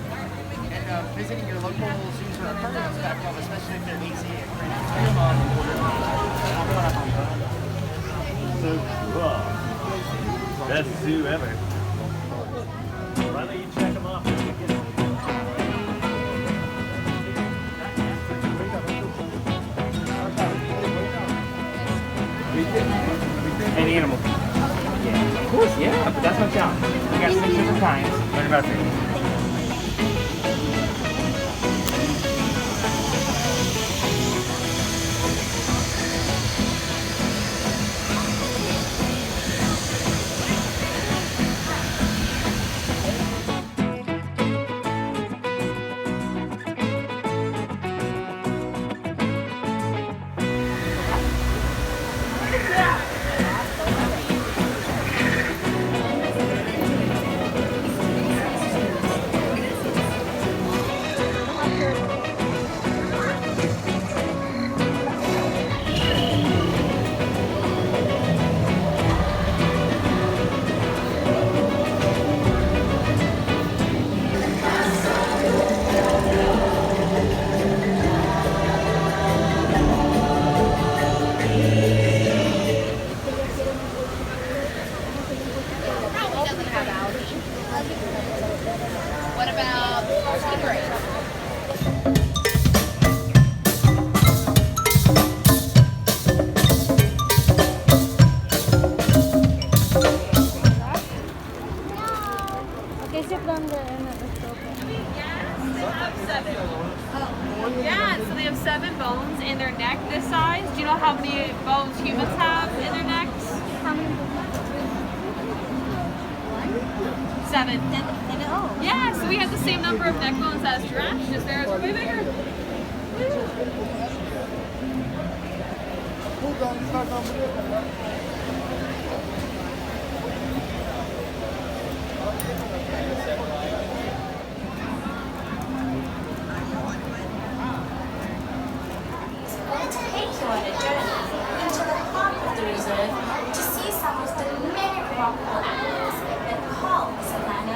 And visiting your local zoos or aquariums back home, especially if they're easy and great. So cool. Best zoo ever. Why don't you check them off? An animal. Yeah, of course, yeah. That's my job. We got 6 different kinds. Learn about things. What about stingray? Okay, sit down there and Yeah, so they have 7 bones in their neck this size. Do you know how many bones humans have in their necks? how many? 7. Oh. Yeah, so we have the same number of neck bones as giraffes, just theirs are way bigger. We're to take you on a journey into the heart of the reserve to see some of the many remarkable animals that call the savannah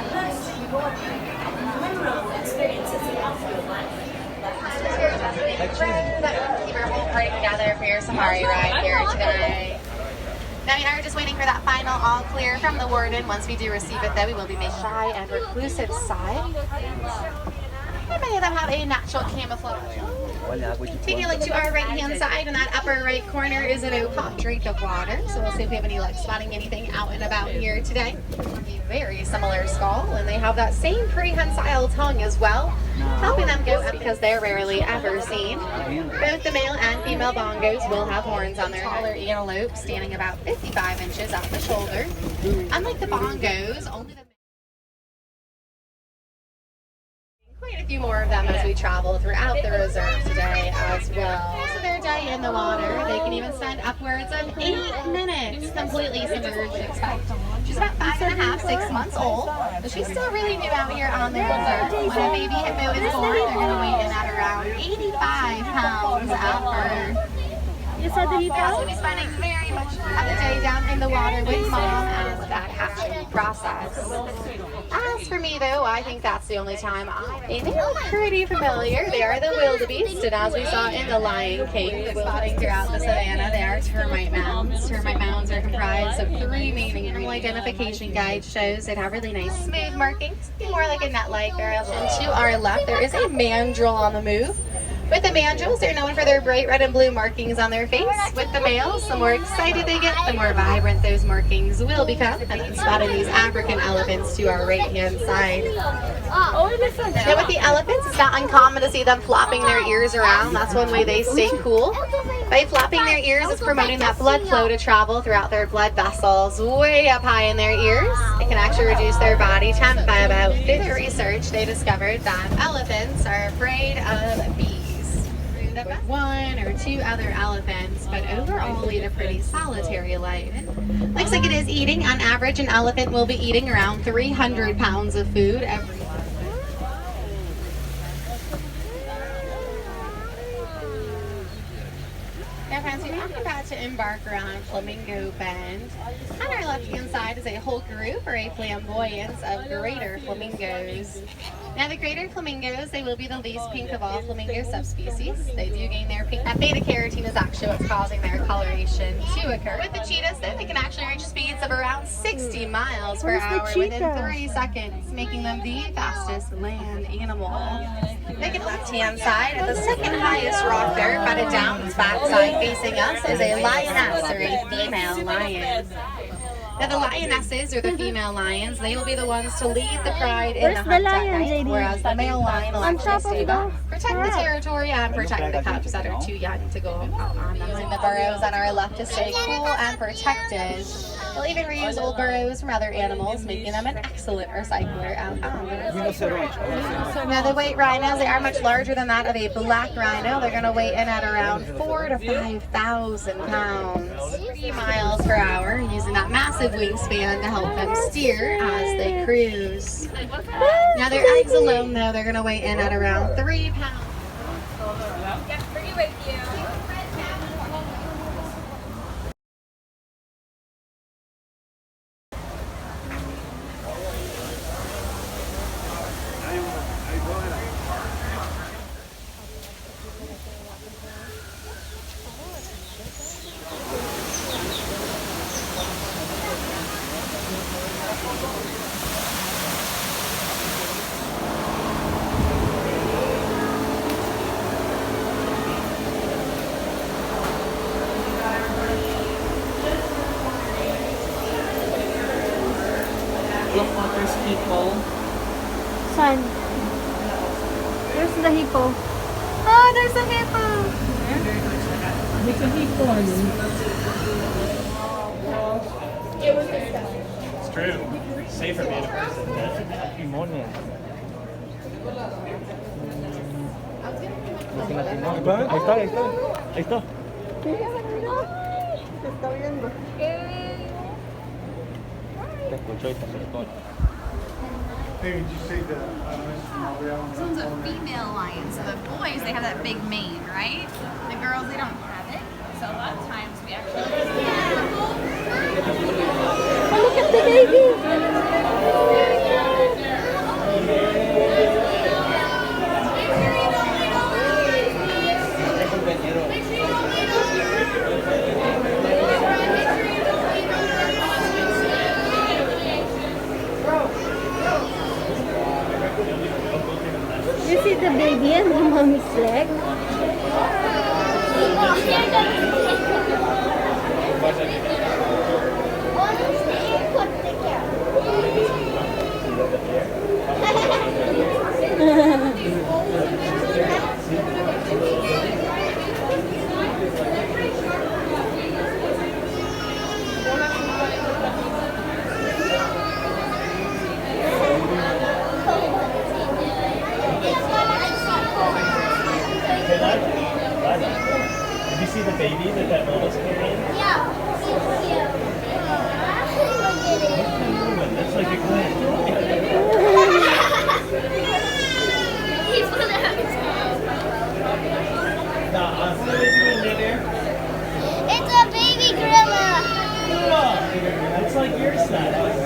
home, and memorable experiences in outfield life. That keep our whole party together for your safari ride here today. Now we are just waiting for that final all clear from the warden. Once we do receive it, though, we will be made shy and reclusive side. And many of them have a natural camouflage. Taking a look to our right-hand side, in that upper right corner is an opaque drink of water. So we'll see if we have any luck spotting anything out and about here today. A very similar skull, and they have that same prehensile tongue as well, helping them go up because they're rarely ever seen. Both the male and female bongos will have horns on their taller antelope, standing about 55 inches at the shoulder. Unlike the bongos, only the quite a few more of them as we travel throughout the reserve today as well. So their day in the water, they can even spend upwards of 8 minutes completely submerged. She's about 5.5, 6 months old, but she's still really new out here on the reserve. When a baby hippo is born, they're going to weigh in at around 85 pounds at birth. You said that you We'll be spending very much of the day down in the water with mom as that hatching process. As for me, though, I think that's the only time they look pretty familiar. They are the wildebeest, and as we saw in The Lion King, spotting throughout the savannah, they are termite mounds. Termite mounds are comprised of 3 main animal identification guide shows that have really nice smooth markings, more like a net-like variation. To our left, there is a mandrill on the move. With the mandrills, they're known for their bright red and blue markings on their face. With the males, the more excited they get, the more vibrant those markings will become. And then spotting these African elephants to our right-hand side. Now with the elephants, it's not uncommon to see them flopping their ears around. That's one way they stay cool. By flopping their ears, it's promoting that blood flow to travel throughout their blood vessels way up high in their ears. It can actually reduce their body temp by about 50. Research, they discovered that elephants are afraid of bees. With 1 or 2 other elephants, but overall lead a pretty solitary life. Looks like it is eating. On average, an elephant will be eating around 300 pounds of food every day. Now friends, we are about to embark around Flamingo Bend. On our left-hand side is a whole group or a flamboyance of greater flamingos. Now the greater flamingos, they will be the least pink of all flamingo subspecies. They do gain their pink. That beta carotene is actually what's causing their coloration to occur. With the cheetahs, though, they can actually reach speeds of around 60 miles per hour within 3 seconds, making them the fastest land animal. Look at the left-hand side, at the second highest rock there, bedded down its backside facing us, is a lioness, or a female lion. Now the lionesses, or the female lions, they will be the ones to lead the pride in the hunt at night, whereas the male lion will actually stay back, protect the territory, and protect the cubs that are too young to go out on the hunt. The burrows that are left to stay cool and protected. They'll even reuse old burrows from other animals, making them an excellent recycler out on the reservoir. Now the white rhinos, they are much larger than that of a black rhino. They're going to weigh in at around 4,000 to 5,000 pounds. 3 miles per hour, using that massive wingspan to help them steer as they cruise. Now their eggs alone, though, they're going to weigh in at around 3 pounds. Yeah, bring it with you. Look what there's people. Saan? Where's the hippo? Oh, there's a hippo! There's a hippo. It's true. Safer being a person than Timones. Ahí está. Ahí está. Te escuchó y te acercó. Hey, did you say the This one's a female lion, so the boys, they have that big mane, right? The girls, they don't have it. So a lot of times we actually... Oh, look at the baby! You see the baby and the mommy's leg? Did you see the baby that mama's carrying? Yeah. That's like a gland. He's one of those. Nah, what are you doing there? It's a baby gorilla. Oh, that's like your size.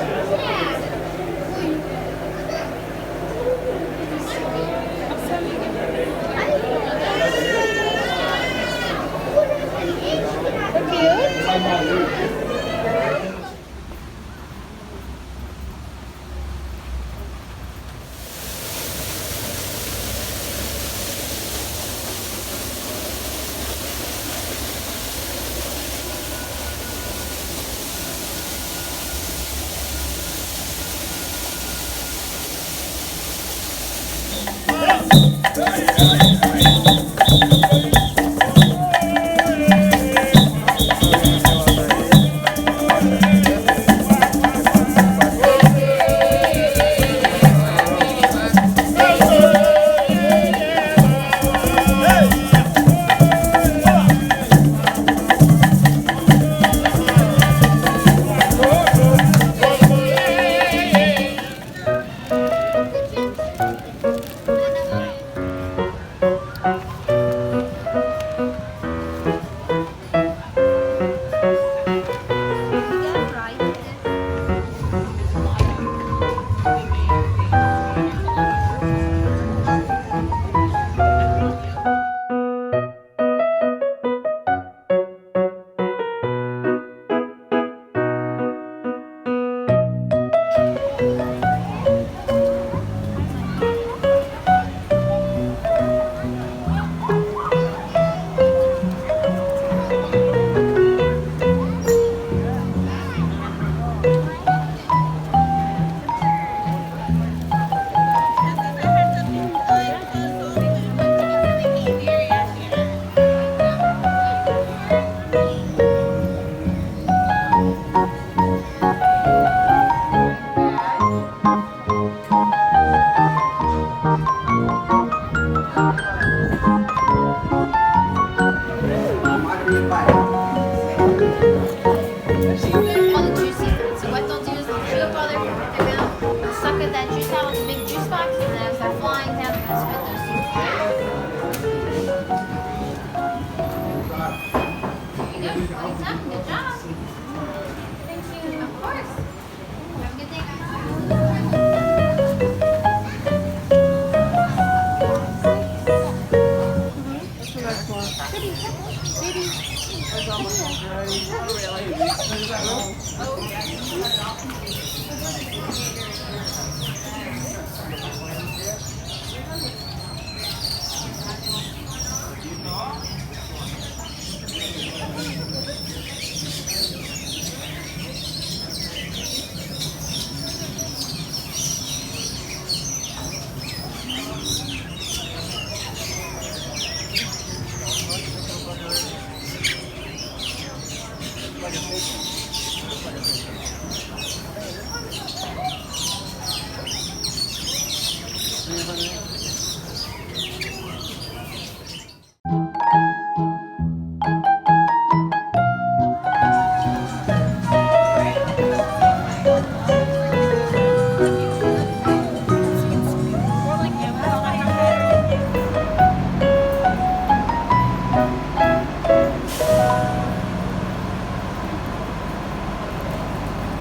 Good job. Thank you. Of course. Have a good day, guys. Oh, yes.